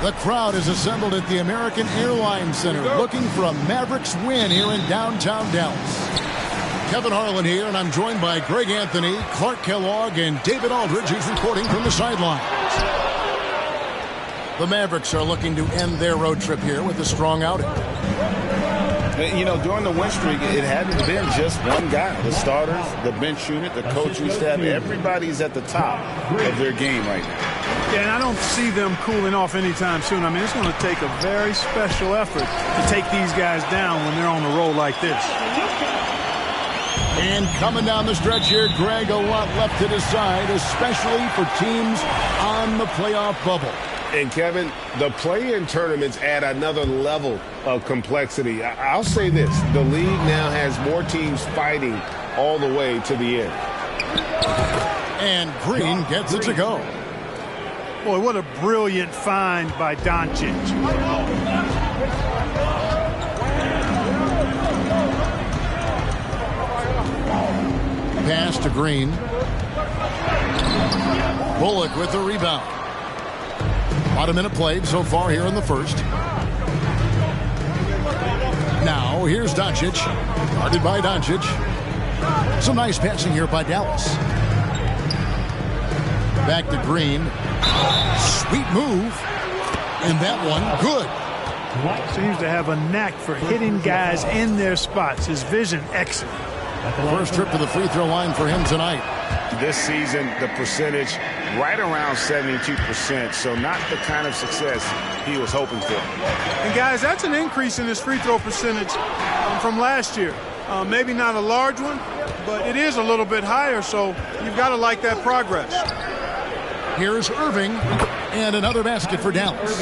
The crowd is assembled at the American Airlines Center looking for a Mavericks win here in downtown Dallas. Kevin Harlan here, and I'm joined by Greg Anthony, Clark Kellogg, and David Aldridge, who's reporting from the sidelines. The Mavericks are looking to end their road trip here with a strong outing. You know, during the win streak, it hadn't been just one guy. The starters, the bench unit, the coaching staff, everybody's at the top of their game right now. Yeah, and I don't see them cooling off anytime soon. I mean, it's going to take a very special effort to take these guys down when they're on a roll like this. And coming down the stretch here, Greg, a lot left to decide, especially for teams on the playoff bubble. And, Kevin, the play-in tournaments add another level of complexity. I'll say this. The league now has more teams fighting all the way to the end. And Green gets it to go. Boy, what a brilliant find by Doncic. Pass to Green. Bullock with the rebound. About a minute played so far here in the first. Now here's Doncic. Guarded by Doncic. Some nice passing here by Dallas. Back to Green. Sweet move. And that one good. Seems to have a knack for hitting guys in their spots. His vision excellent. First trip to the free throw line for him tonight. This season, the percentage right around 72%, so not the kind of success he was hoping for. And, guys, that's an increase in his free throw percentage from last year. Maybe not a large one, but it is a little bit higher, so you've got to like that progress. Here's Irving, and another basket for Dallas.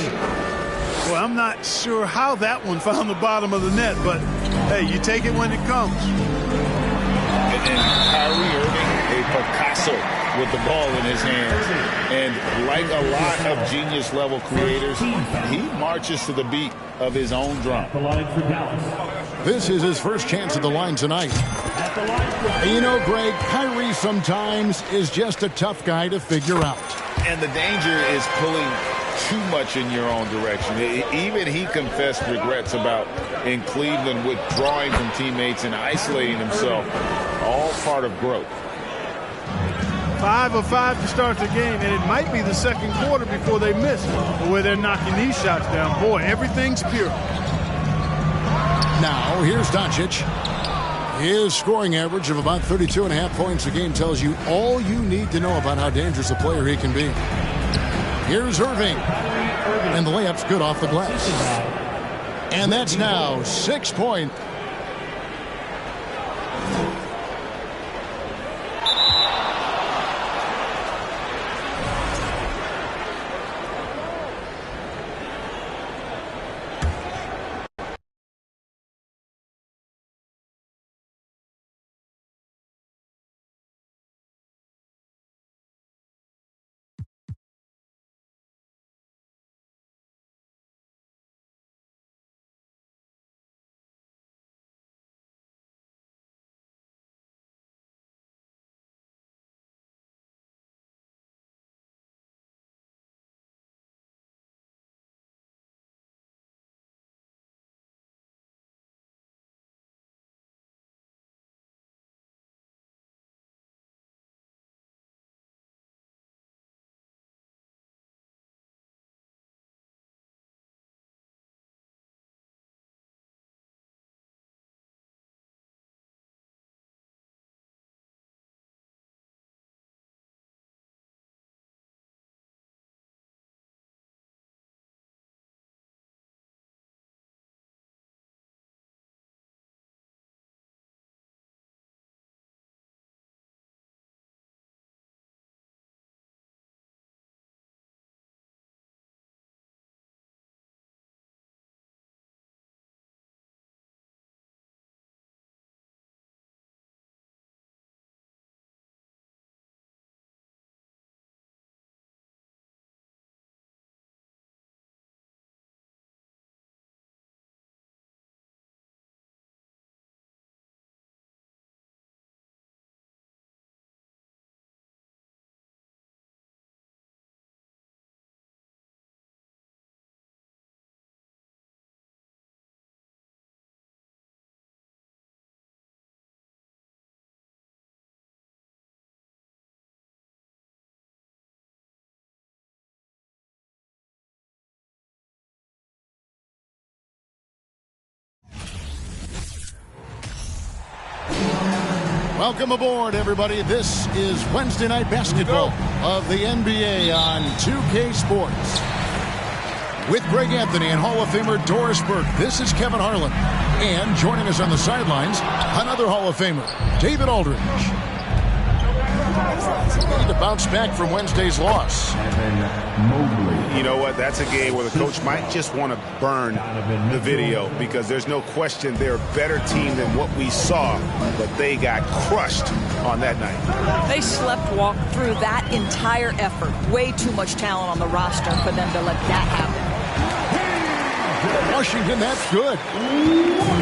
Well, I'm not sure how that one found the bottom of the net, but, hey, you take it when it comes. And Kyrie Irving, a Picasso with the ball in his hands. And like a lot of genius-level creators, he marches to the beat of his own drum. This is his first chance at the line tonight. And you know, Greg, Kyrie sometimes is just a tough guy to figure out. And the danger is pulling too much in your own direction. Even he confessed regrets about in Cleveland withdrawing from teammates and isolating himself. All part of growth. 5 of 5 to start the game, and it might be the second quarter before they miss the way they're knocking these shots down. Boy, everything's pure. Now, here's Doncic. His scoring average of about 32.5 points a game tells you all you need to know about how dangerous a player he can be. Here's Irving. And the layup's good off the glass. And that's now 6 points. Welcome aboard, everybody. This is Wednesday Night Basketball of the NBA on 2K Sports. With Greg Anthony and Hall of Famer Doris Burke, this is Kevin Harlan. And joining us on the sidelines, another Hall of Famer, David Aldridge. Need to bounce back from Wednesday's loss. You know what? That's a game where the coach might just want to burn the video because there's no question they're a better team than what we saw, but they got crushed on that night. They walked through that entire effort. Way too much talent on the roster for them to let that happen. Washington, that's good.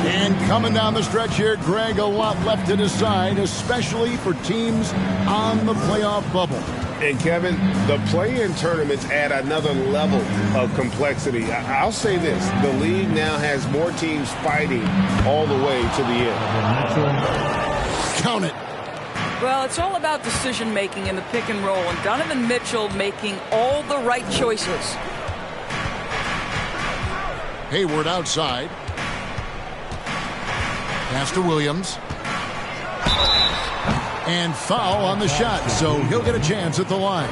And coming down the stretch here, Greg, a lot left to decide, especially for teams on the playoff bubble. And Kevin, the play-in tournaments add another level of complexity. I'll say this, the league now has more teams fighting all the way to the end. Count it. Well, it's all about decision-making in the pick and roll, and Donovan Mitchell making all the right choices. Hayward outside. Pass to Williams. And foul on the shot, so he'll get a chance at the line.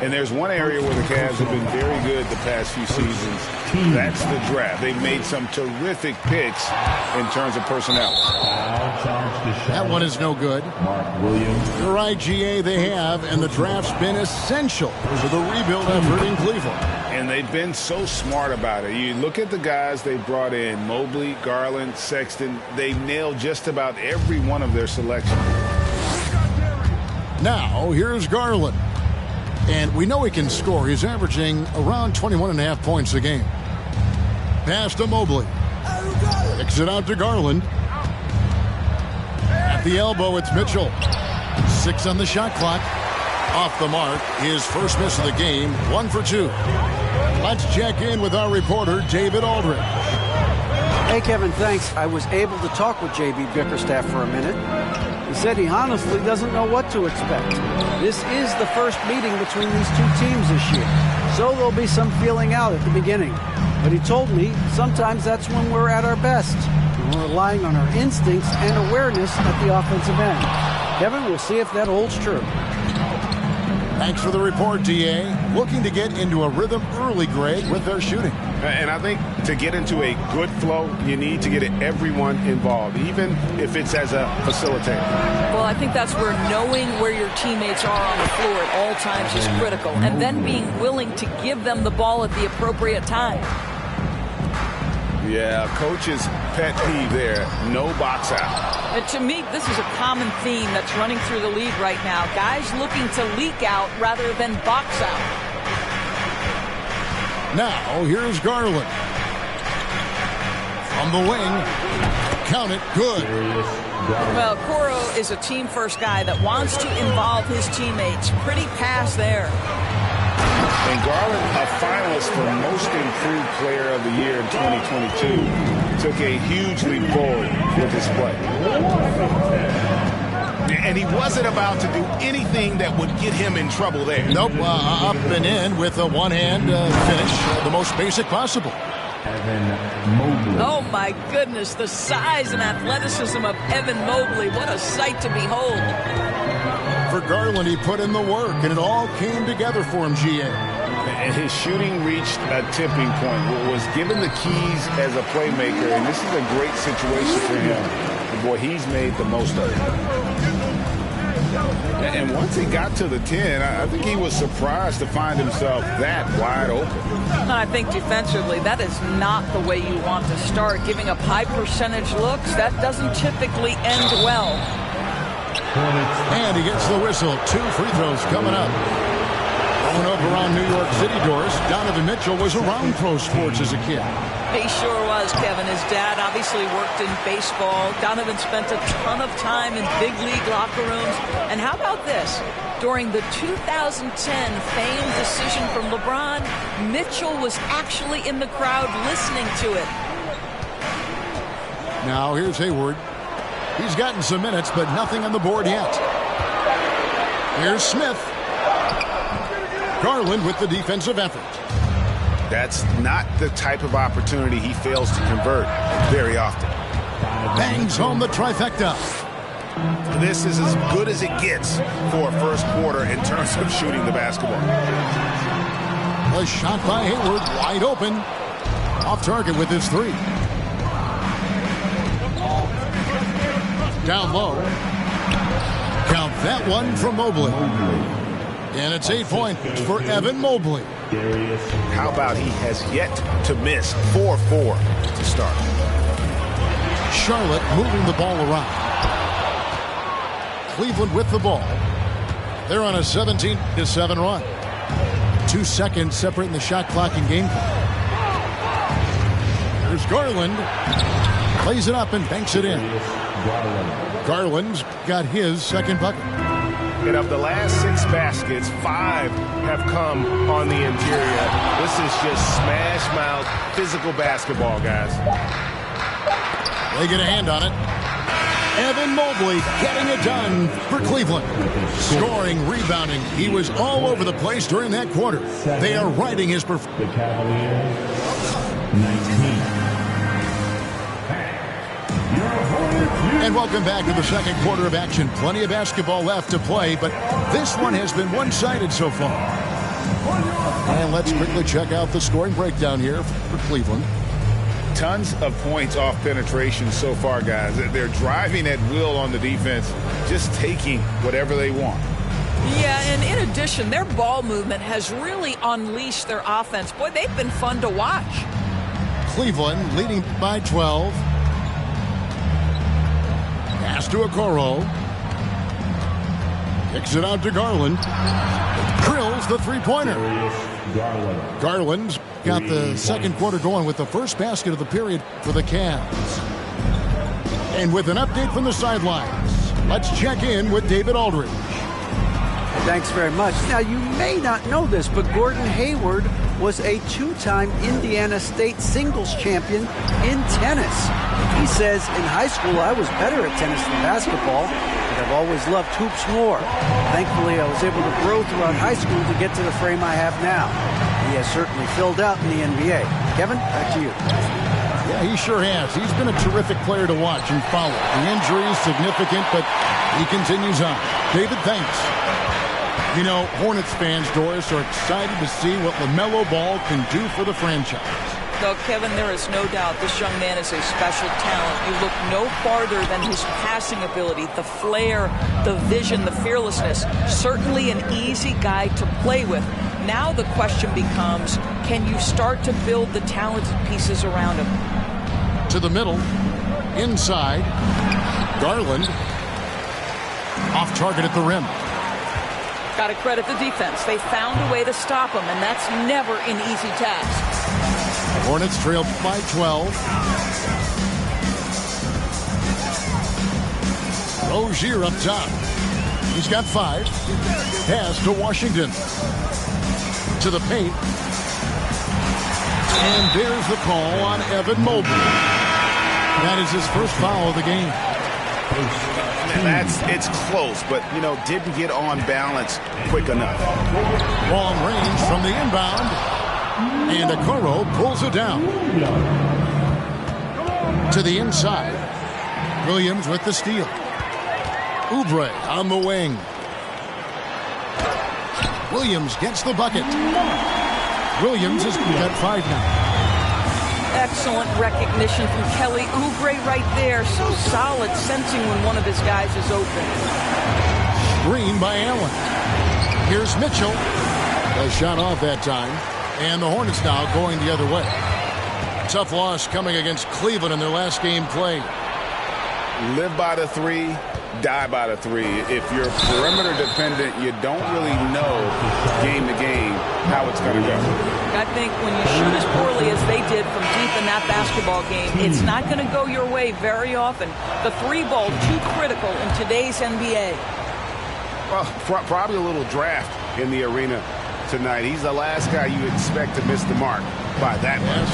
And there's one area where the Cavs have been very good the past few seasons. That's the draft. They've made some terrific picks in terms of personnel. That one is no good. You're right, GA, they have, and the draft's been essential for the rebuild effort in Cleveland. And they've been so smart about it. You look at the guys they brought in, Mobley, Garland, Sexton. They nailed just about every one of their selections. Now, here's Garland. And we know he can score. He's averaging around 21.5 points a game. Pass to Mobley. Kicks it out to Garland. At the elbow, it's Mitchell. 6 on the shot clock. Off the mark. His first miss of the game. 1 for 2. Let's check in with our reporter, David Aldridge. Hey, Kevin, thanks. I was able to talk with J.B. Bickerstaff for a minute. He said he honestly doesn't know what to expect. This is the first meeting between these two teams this year, so there'll be some feeling out at the beginning. But he told me sometimes that's when we're at our best. We're relying on our instincts and awareness at the offensive end. Kevin, we'll see if that holds true. Thanks for the report, DA. Looking to get into a rhythm early, Greg, with their shooting. And I think to get into a good flow, you need to get everyone involved, even if it's as a facilitator. Well, I think that's where knowing where your teammates are on the floor at all times is critical, and then being willing to give them the ball at the appropriate time. Yeah, coach's pet peeve there, no box out. And to me, this is a common theme that's running through the league right now. Guys looking to leak out rather than box out. Now, here's Garland. From the wing. Count it. Good. Well, Coro is a team-first guy that wants to involve his teammates. Pretty pass there. And Garland, a finalist for Most Improved Player of the Year in 2022, took a huge leap forward with his play. And he wasn't about to do anything that would get him in trouble there. Nope, up and in with a one-hand finish, the most basic possible. Oh, my goodness, the size and athleticism of Evan Mobley. What a sight to behold. For Garland, he put in the work, and it all came together for him, GA. And his shooting reached a tipping point, was given the keys as a playmaker, and this is a great situation for him. And boy, he's made the most of it. And once he got to the 10, I think he was surprised to find himself that wide open. And I think defensively, that is not the way you want to start. Giving up high percentage looks, that doesn't typically end well. And he gets the whistle. 2 free throws coming up. Growing up around New York City, Doris, Donovan Mitchell was around pro sports as a kid. He sure was, Kevin. His dad obviously worked in baseball. Donovan spent a ton of time in big league locker rooms. And how about this? During the 2010 famed decision from LeBron, Mitchell was actually in the crowd listening to it. Now here's Hayward. He's gotten some minutes, but nothing on the board yet. Here's Smith. Garland with the defensive effort. That's not the type of opportunity he fails to convert very often. Bangs home the trifecta. This is as good as it gets for a first quarter in terms of shooting the basketball. A shot by Hayward, wide open. Off target with his three. Down low. Count that one from Mobley. And it's 8 points for Evan Mobley. How about he has yet to miss 4-4 to start. Charlotte moving the ball around. Cleveland with the ball. They're on a 17-7 run. 2 seconds separating the shot clock and game clock. There's Garland. Plays it up and banks it in. Garland's got his second bucket. And of the last 6 baskets, 5 have come on the interior. This is just smash mouth physical basketball, guys. They get a hand on it. Evan Mobley getting it done for Cleveland. Scoring, rebounding. He was all over the place during that quarter. They are riding his performance. The Cavaliers, 19. And welcome back to the second quarter of action. Plenty of basketball left to play, but this one has been one-sided so far. And let's quickly check out the scoring breakdown here for Cleveland. Tons of points off penetration so far, guys. They're driving at will on the defense, just taking whatever they want. Yeah, and in addition, their ball movement has really unleashed their offense. Boy, they've been fun to watch. Cleveland leading by 12. Pass to Okoro. Kicks it out to Garland. Drills the three-pointer. Garland's got the second quarter going with the first basket of the period for the Cavs. And with an update from the sidelines, let's check in with David Aldridge. Thanks very much. Now, you may not know this, but Gordon Hayward was a 2-time Indiana State singles champion in tennis. He says, in high school, I was better at tennis than basketball, but I've always loved hoops more. Thankfully, I was able to grow throughout high school to get to the frame I have now. He has certainly filled out in the NBA. Kevin, back to you. Yeah, he sure has. He's been a terrific player to watch and follow. The injury is significant, but he continues on. David, thanks. You know, Hornets fans, Doris, are excited to see what LaMelo Ball can do for the franchise. Though, Kevin, there is no doubt this young man is a special talent. You look no farther than his passing ability, the flair, the vision, the fearlessness. Certainly an easy guy to play with. Now the question becomes, can you start to build the talented pieces around him? To the middle, inside, Garland, off target at the rim. Got to credit the defense. They found a way to stop him, and that's never an easy task. Hornets trail by 12. Rozier up top. He's got 5. Pass to Washington. To the paint. And there's the call on Evan Mobley. That is his first foul of the game. It's close, but, you know, didn't get on balance quick enough. Long range from the inbound. And Okoro pulls it down. To the inside. Williams with the steal. Oubre on the wing. Williams gets the bucket. Williams has got 5 now. Excellent recognition from Kelly Oubre right there. So solid, sensing when one of his guys is open. Screen by Allen. Here's Mitchell. A shot off that time. And the Hornets now going the other way. Tough loss coming against Cleveland in their last game played. Live by the 3, die by the 3. If you're perimeter dependent, you don't really know game to game how it's going to go. I think when you shoot as poorly as they did from deep in that basketball game, it's not going to go your way very often. The 3 ball too critical in today's NBA. Well, probably a little draft in the arena tonight. He's the last guy you expect to miss the mark by that much.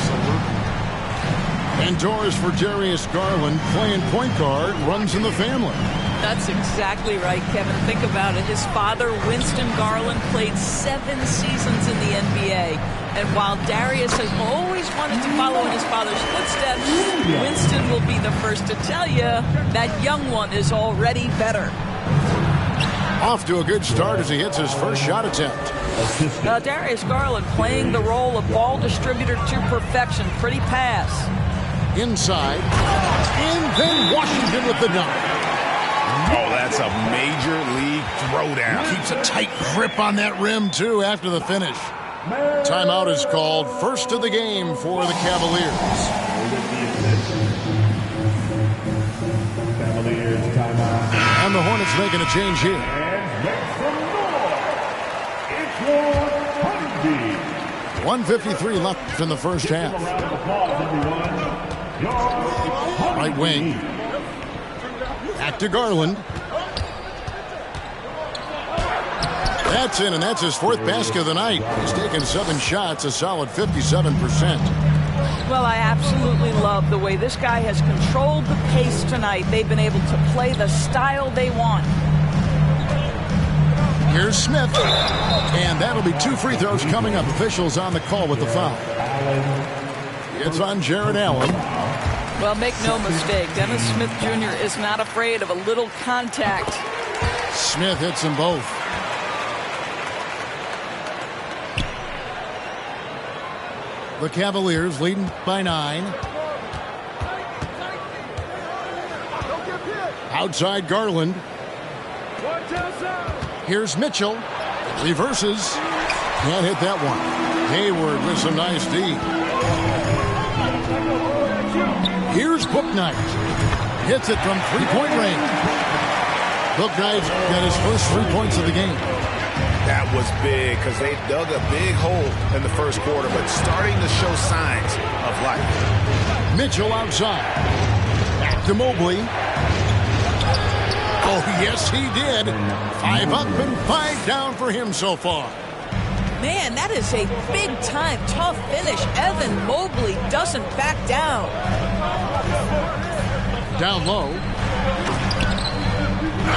And doors for Darius Garland, playing point guard, runs in the family. That's exactly right, Kevin. Think about it. His father, Winston Garland, played 7 seasons in the NBA. And while Darius has always wanted to follow in his father's footsteps, Winston will be the first to tell you that young one is already better. Off to a good start as he hits his first shot attempt. Darius Garland playing the role of ball distributor to perfection. Pretty pass. Inside. And then Washington with the dunk. Oh, that's a major league throwdown. Keeps a tight grip on that rim, too, after the finish. Timeout is called. First of the game for the Cavaliers. And the Hornets making a change here. 1:53 left in the first half. Right wing. Back to Garland. That's in, and that's his 4th basket of the night. He's taken 7 shots, a solid 57%. Well, I absolutely love the way this guy has controlled the pace tonight. They've been able to play the style they want. Here's Smith. And that'll be 2 free throws coming up. Officials on the call with the foul. It's on Jared Allen. Well, make no mistake, Dennis Smith Jr. is not afraid of a little contact. Smith hits them both. The Cavaliers leading by 9. Outside Garland. Here's Mitchell. Reverses. Can't hit that one. Hayward with some nice D. Here's Bouknight. Hits it from 3-point range. Bouknight got his first 3 points of the game. That was big because they dug a big hole in the first quarter, but starting to show signs of life. Mitchell outside. Back to Mobley. Oh, yes, he did. 5 up and 5 down for him so far. Man, that is a big-time, tough finish. Evan Mobley doesn't back down. Down low.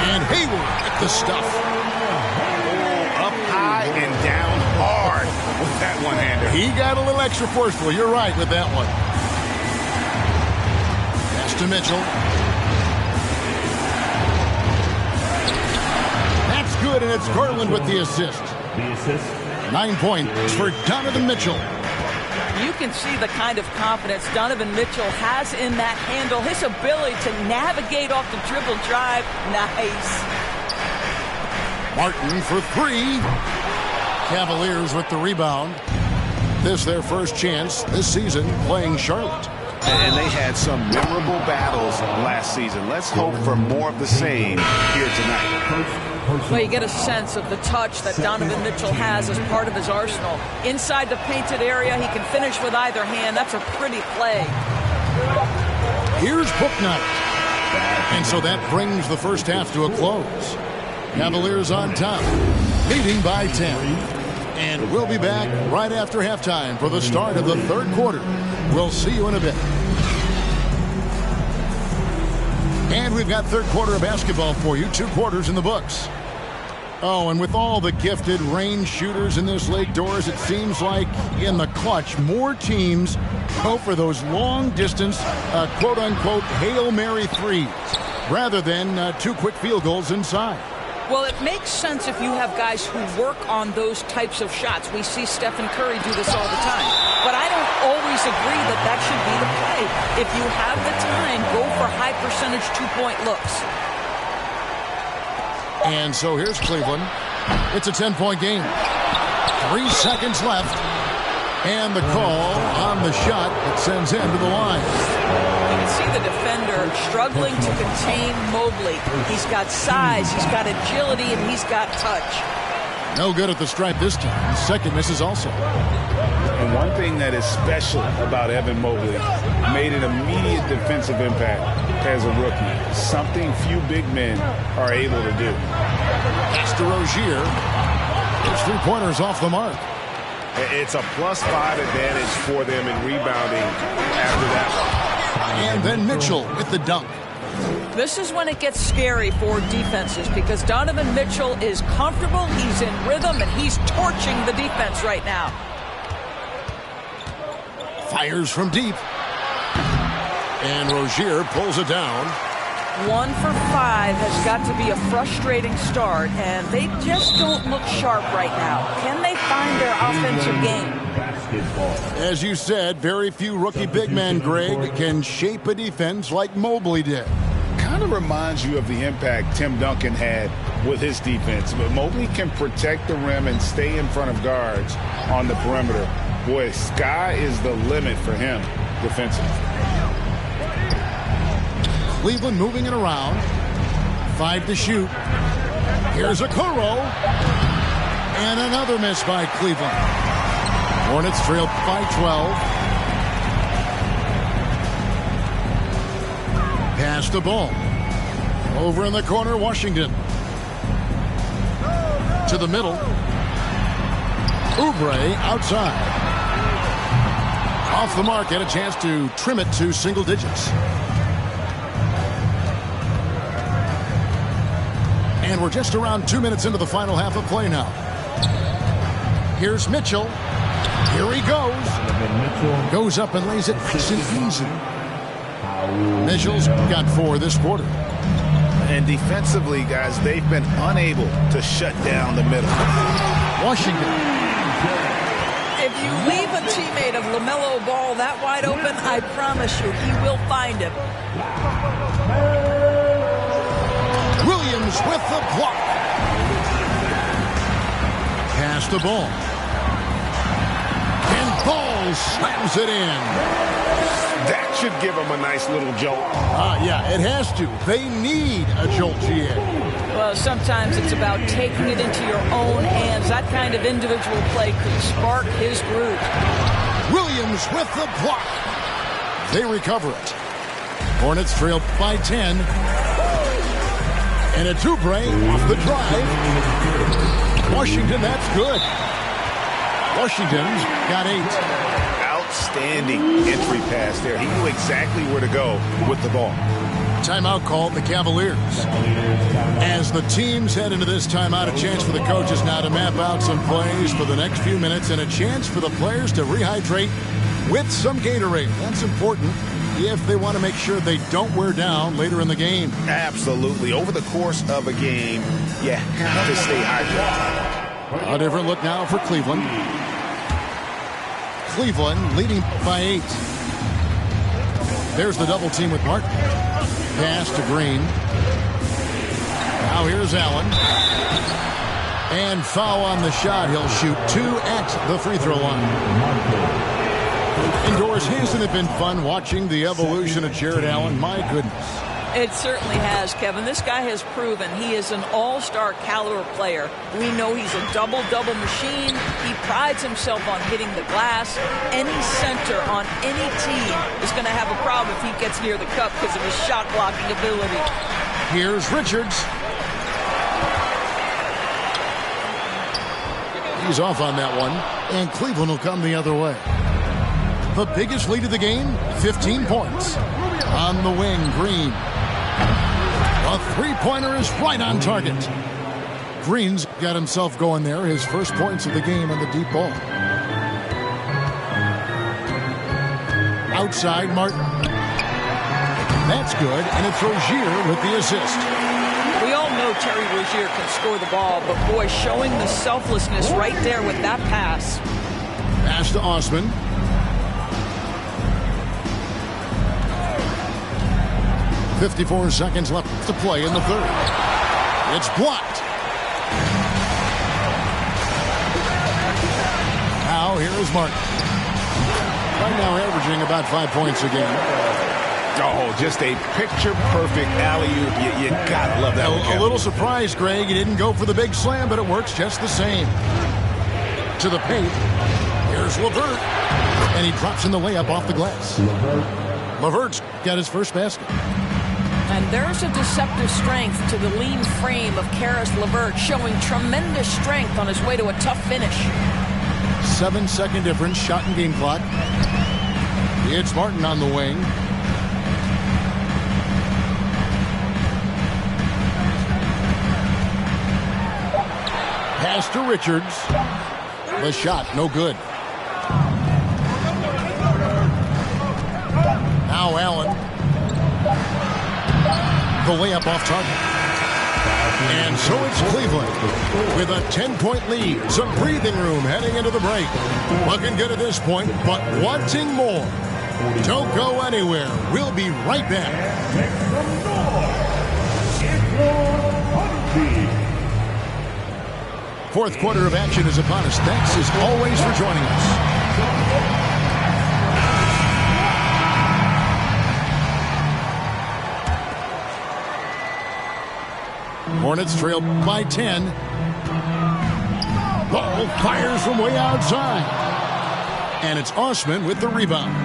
And Hayward at the stuff. Up high and down hard with that one-hander. He got a little extra forceful. You're right with that one. Pass to Mitchell. That's good, and it's Garland with the assist. 9 points for Donovan Mitchell. You can see the kind of confidence Donovan Mitchell has in that handle. His ability to navigate off the dribble drive. Nice. Martin for 3. Cavaliers with the rebound. This their first chance this season playing Charlotte. And they had some memorable battles last season. Let's hope for more of the same here tonight. Well, you get a sense of the touch that Donovan Mitchell has as part of his arsenal. Inside the painted area, he can finish with either hand. That's a pretty play. Here's Bouknight. And so that brings the first half to a close. Cavaliers on top, leading by 10. And we'll be back right after halftime for the start of the third quarter. We'll see you in a bit. And we've got third quarter of basketball for you. 2 quarters in the books. Oh, and with all the gifted range shooters in this league, Doris, it seems like in the clutch, more teams go for those long-distance, quote-unquote, Hail Mary threes, rather than 2 quick field goals inside. Well, it makes sense if you have guys who work on those types of shots. We see Stephen Curry do this all the time. But I don't always agree that that should be the play. If you have the time, go for high-percentage 2-point looks. And so here's Cleveland. It's a 10-point game. 3 seconds left. And the call on the shot that sends him to the line. You can see the defender struggling to contain Mobley. He's got size, he's got agility, and he's got touch. No good at the stripe this time. Second misses also. And one thing that is special about Evan Mobley, made an immediate defensive impact as a rookie. Something few big men are able to do. Pass to Rozier. His 3-pointers off the mark. It's a +5 advantage for them in rebounding after that one. And then Mitchell with the dunk. This is when it gets scary for defenses because Donovan Mitchell is comfortable, he's in rhythm, and he's torching the defense right now. Fires from deep. And Rozier pulls it down. 1 for 5 has got to be a frustrating start, and they just don't look sharp right now. Can they find their offensive game? As you said, very few rookie big men, Greg, can shape a defense like Mobley did. Kind of reminds you of the impact Tim Duncan had with his defense. But Mobley can protect the rim and stay in front of guards on the perimeter. Boy, sky is the limit for him defensively. Cleveland moving it around. 5 to shoot. Here's Okoro. And another miss by Cleveland. Hornets trail by 12. Pass the ball. Over in the corner, Washington. To the middle. Oubre outside. Off the mark, had a chance to trim it to single digits. And we're just around 2 minutes into the final half of play now. Here's Mitchell. Here he goes. Goes up and lays it nice and easy. Mitchell's got 4 this quarter. And defensively, guys, they've been unable to shut down the middle. Washington. If you leave a teammate of LaMelo Ball that wide open, I promise you, he will find him. Williams with the block. Pass the ball. And Ball slams it in. That should give them a nice little jolt. Yeah, it has to. They need a jolt, GA. Well, sometimes it's about taking it into your own hands. That kind of individual play could spark his groove. Williams with the block. They recover it. Hornets trail by 10. And it's Oubre off the drive. Washington, that's good. Washington's got 8. Outstanding entry pass there. He knew exactly where to go with the ball. Timeout called the Cavaliers. As the teams head into this timeout, a chance for the coaches now to map out some plays for the next few minutes and a chance for the players to rehydrate with some Gatorade. That's important if they want to make sure they don't wear down later in the game. Absolutely. Over the course of a game, you have to stay hydrated. A different look now for Cleveland. Cleveland leading by 8. There's the double team with Martin. Pass to Green. Now here's Allen. And foul on the shot. He'll shoot 2 at the free throw line. Indoors, hasn't it been fun watching the evolution of Jared Allen? My goodness. It certainly has, Kevin. This guy has proven he is an all-star caliber player. We know he's a double-double machine. He prides himself on hitting the glass. Any center on any team is going to have a problem if he gets near the cup because of his shot-blocking ability. Here's Richards. He's off on that one, and Cleveland will come the other way. The biggest lead of the game, 15 points. On the wing, Green. A three-pointer is right on target. Green's got himself going there. His first points of the game on the deep ball. Outside, Martin. That's good, and it's Rozier with the assist. We all know Terry Rozier can score the ball, but boy, showing the selflessness right there with that pass. Pass to Osman. .54 seconds left to play in the third. It's blocked. Now here is Martin. Right now averaging about 5 points a game. Oh, just a picture-perfect alley-oop. You gotta love that one. A little surprised, Greg. He didn't go for the big slam, but it works just the same. To the paint. Here's LeVert. And he drops in the layup off the glass. LeVert's got his first basket. And there's a deceptive strength to the lean frame of Caris LeVert, showing tremendous strength on his way to a tough finish. 7-second difference, shot and game clock. It's Martin on the wing. Pass to Richards. The shot, no good. Now Allen. The layup off target. And so it's Cleveland with a 10-point lead. Some breathing room heading into the break. Looking good at this point, but wanting more. Don't go anywhere. We'll be right back. Fourth quarter of action is upon us. Thanks as always for joining us. Hornets trail by 10. Ball fires from way outside. And it's Osman with the rebound.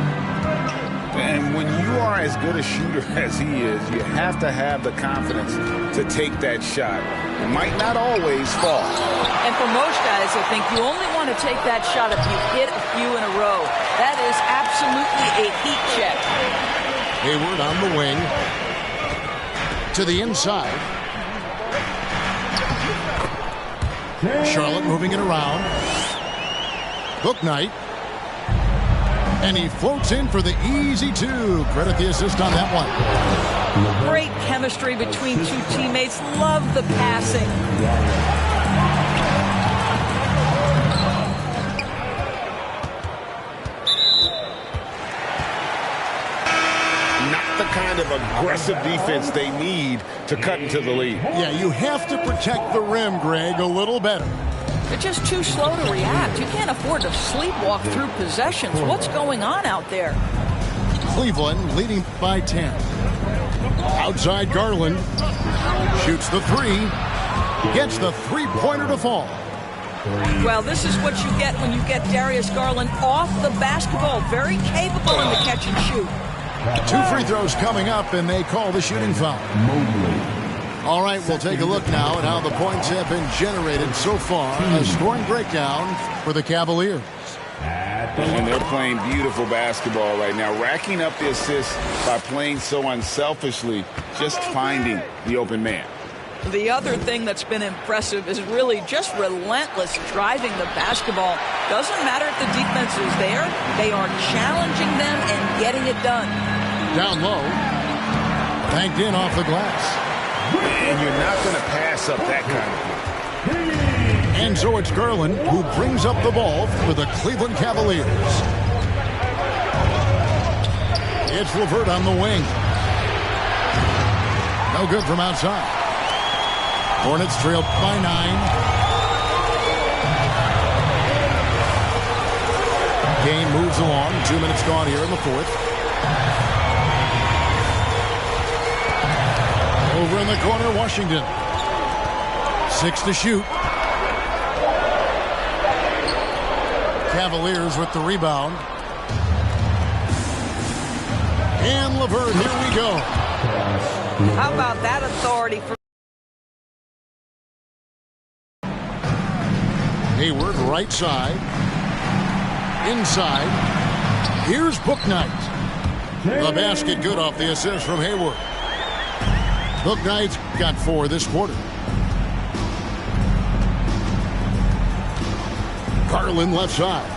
And when you are as good a shooter as he is, you have to have the confidence to take that shot. It might not always fall. And for most guys, I think you only want to take that shot if you've hit a few in a row. That is absolutely a heat check. Hayward on the wing. To the inside. Charlotte moving it around. Bouknight. And he floats in for the easy two. Credit the assist on that one. Great chemistry between two teammates. Love the passing. Not the kind of aggressive defense they need to cut into the lead. Yeah, you have to protect the rim, Greg, a little better. They're just too slow to react. You can't afford to sleepwalk through possessions. What's going on out there? Cleveland leading by 10. Outside Garland. Shoots the three. Gets the three-pointer to fall. Well, this is what you get when you get Darius Garland off the basketball. Very capable in the catch and shoot. 2 free throws coming up, and they call the shooting foul. All right, we'll take a look now at how the points have been generated so far. A scoring breakdown for the Cavaliers. And they're playing beautiful basketball right now, racking up the assists by playing so unselfishly, just finding the open man. The other thing that's been impressive is really just relentless driving the basketball. Doesn't matter if the defense is there. They are challenging them and getting it done. Down low. Banked in off the glass. And you're not going to pass up that kind of. And so it's Garland who brings up the ball for the Cleveland Cavaliers. It's LeVert on the wing. No good from outside. Hornets trail by 9. Game moves along. 2 minutes gone here in the fourth. Over in the corner, Washington. 6 to shoot. Cavaliers with the rebound. And LeVert, here we go. How about that authority for Hayward, right side. Inside. Here's Bouknight. The basket good off the assist from Hayward. Bouknight's got 4 this quarter. Garland left side.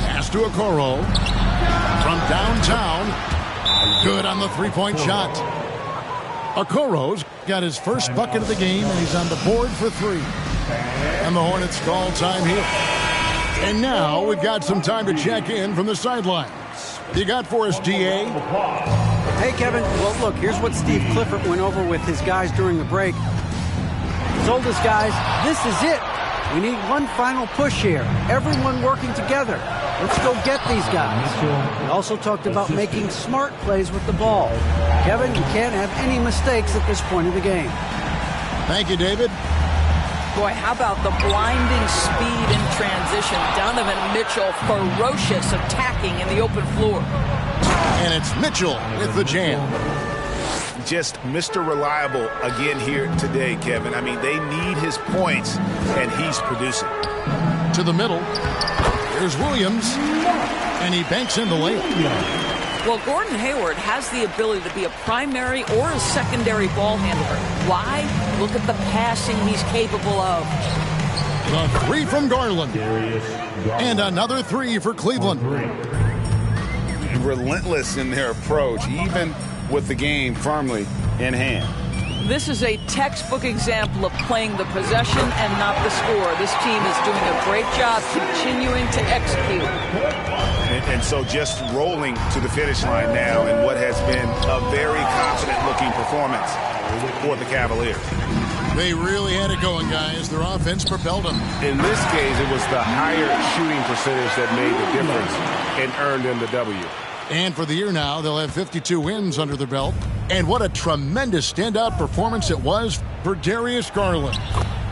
Pass to Okoro. From downtown. Good on the three-point shot. Okoro's got his first bucket of the game, and he's on the board for 3. And the Hornets call time here. And now we've got some time to check in from the sideline. You got for us, D.A.? Hey, Kevin. Well, look, here's what Steve Clifford went over with his guys during the break. He told his guys, this is it. We need one final push here. Everyone working together. Let's go get these guys. He also talked about making smart plays with the ball. Kevin, you can't have any mistakes at this point of the game. Thank you, David. Boy, how about the blinding speed in transition? Donovan Mitchell, ferocious attacking in the open floor. And it's Mitchell with the jam. Just Mr. Reliable again here today, Kevin. I mean, they need his points, and he's producing. To the middle. Here's Williams. And he banks in the layup. Well, Gordon Hayward has the ability to be a primary or a secondary ball handler. Why? Look at the passing he's capable of. The three from Garland. And another three for Cleveland. Relentless in their approach, even with the game firmly in hand. This is a textbook example of playing the possession and not the score. This team is doing a great job continuing to execute. And so just rolling to the finish line now in what has been a very confident-looking performance for the Cavaliers. They really had it going, guys. Their offense propelled them. In this case, it was the higher shooting percentage that made the difference and earned them the W. And for the year now, they'll have 52 wins under their belt. And what a tremendous standout performance it was for Darius Garland.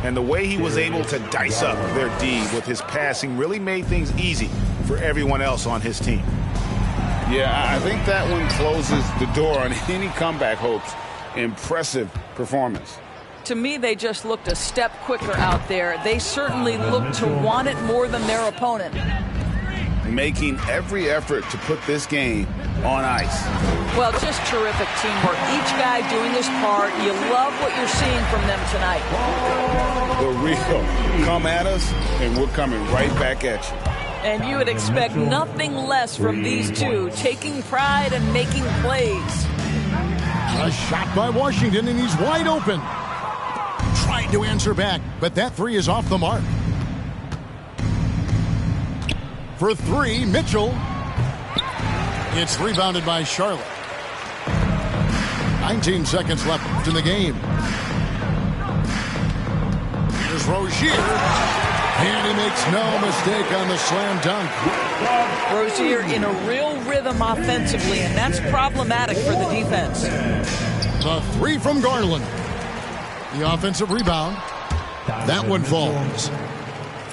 And the way he was able to dice up their D with his passing really made things easy for everyone else on his team. Yeah, I think that one closes the door on any comeback hopes. Impressive performance. To me, they just looked a step quicker out there. They certainly looked to want it more than their opponent. Making every effort to put this game on ice. Well, just terrific teamwork. Each guy doing his part. You love what you're seeing from them tonight. The real come at us, and we're coming right back at you. And you would expect nothing less from these two, taking pride and making plays. A shot by Washington, and he's wide open. Tried to answer back, but that three is off the mark. For three, Mitchell. It's rebounded by Charlotte. 19 seconds left in the game. Here's Rozier. And he makes no mistake on the slam dunk. Rozier in a real rhythm offensively, and that's problematic for the defense. The three from Garland. The offensive rebound. That one falls.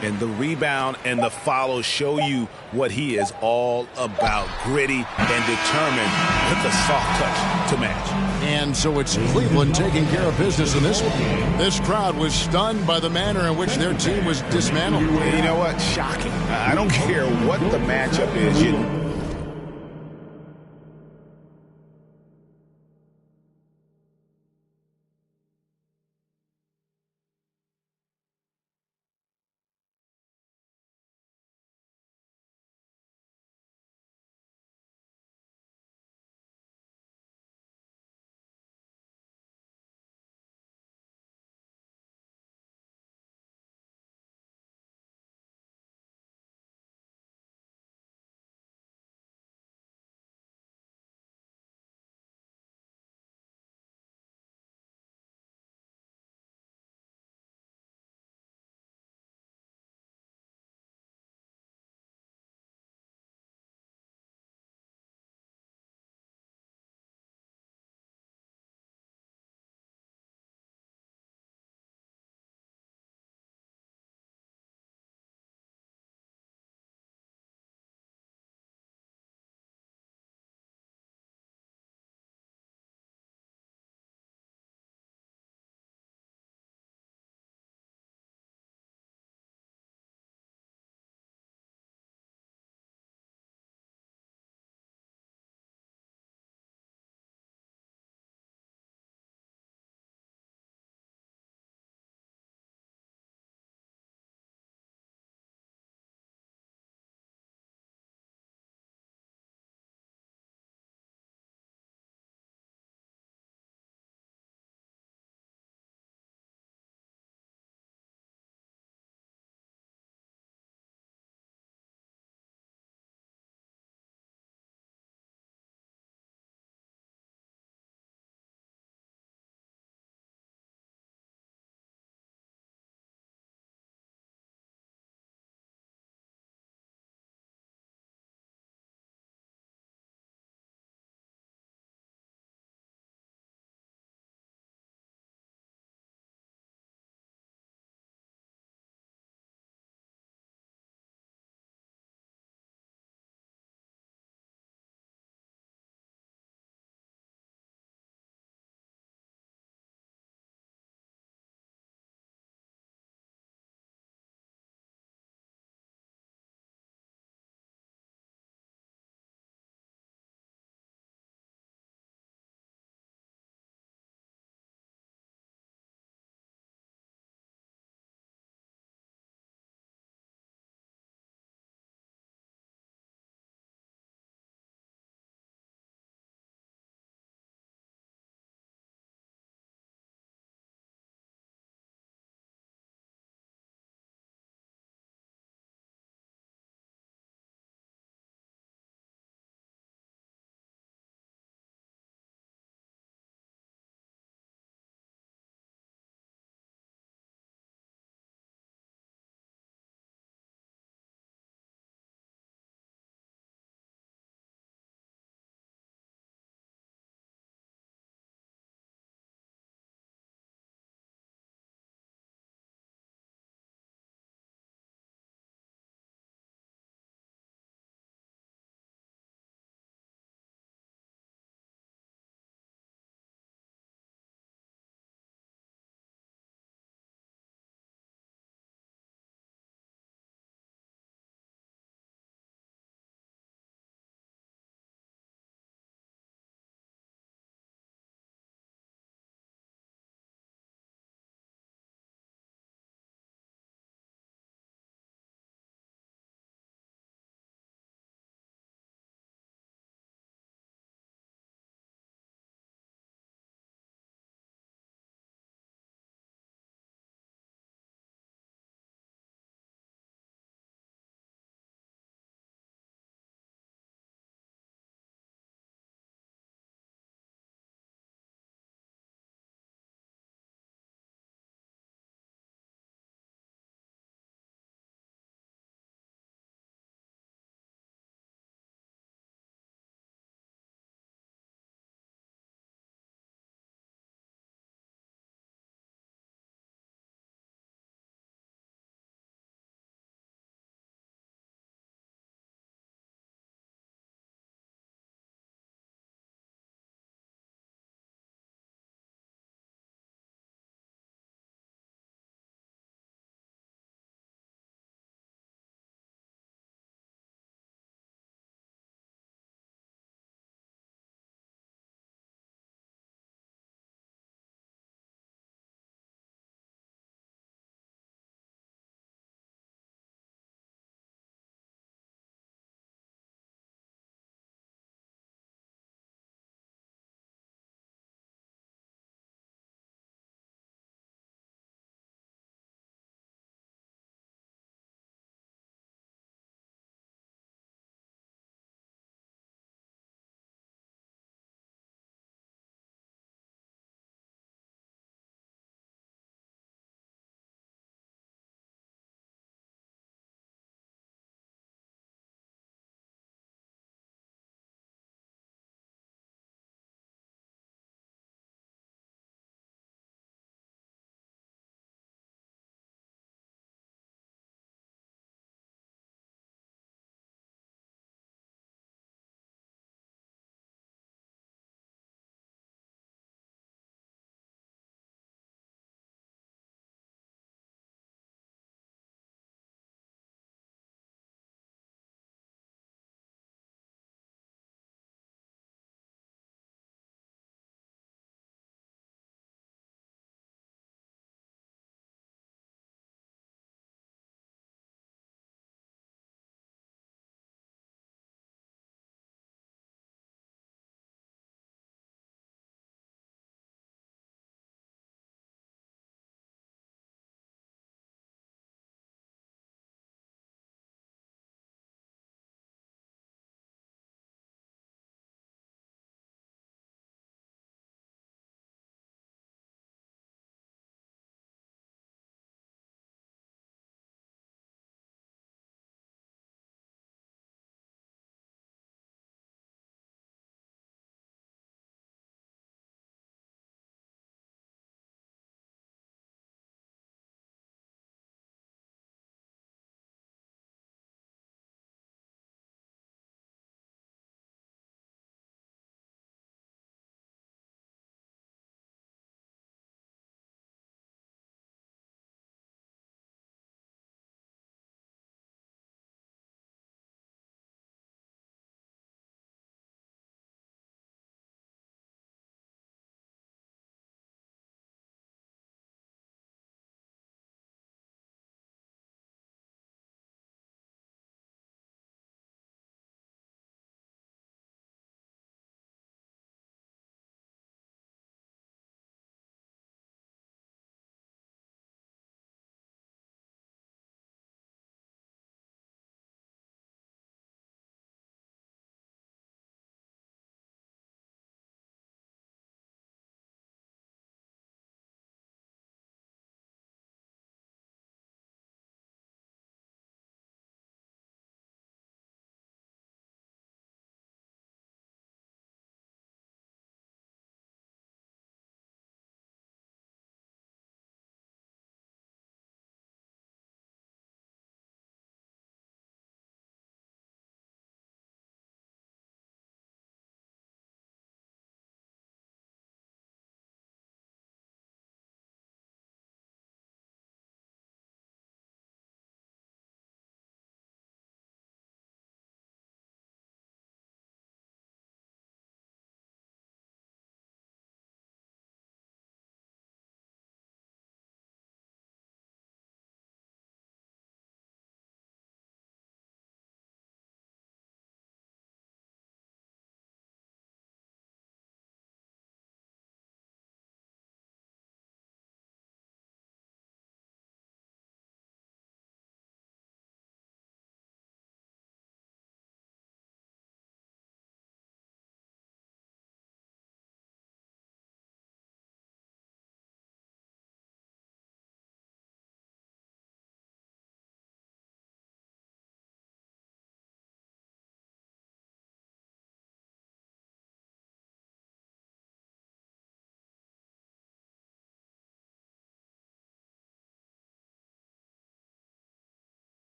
And the rebound and the follow show you what he is all about. Gritty and determined with the soft touch to match. And so it's Cleveland taking care of business in this one. This crowd was stunned by the manner in which their team was dismantled. And you know what? Shocking. I don't care what the matchup is.